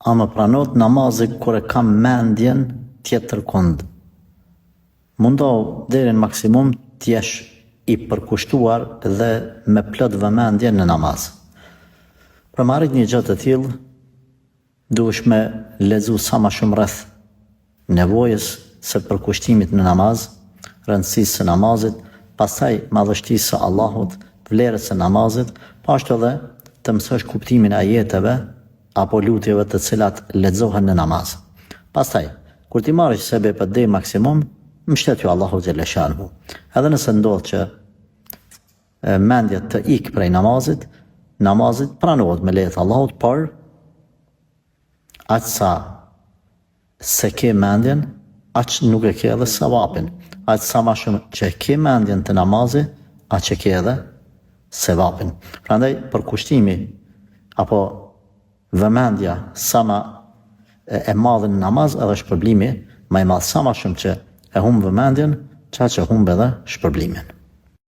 a më pranot namazi kur e kam mendjen tjetër kund. Mundohu deri në maksimum t'jesh i përkushtuar dhe me plot vëmendje në namaz. Për më arrit një gjë të tillë, duhesh me lexu sa më shumë rreth nevojës së përkushtimit në namaz, rëndësisë së namazit, pastaj madhështisë së Allahut, vlerës së namazit, po ashtu edhe të mësosh kuptimin e ajeteve apo lutjeve të cilat lexohen në namaz. Pastaj, kur ti marrësh sebepet deri maksimum, mbështet ju Allahu xhelle shanuhu. Edhe nëse ndodh që mendja të ikë prej namazit pranohet me lejet Allahut, por aq sa se ke mendjen, aq nuk e ke edhe sevapin. Aq sa më shumë që ke mendjen të namazit, aq e ke edhe sevapin. Prandaj përkushtimi apo vëmendja sa më e madhe në namaz edhe shpërblimi më i madh, sa më shumë që e humb vëmendjen, çka që humb edhe shpërblimin.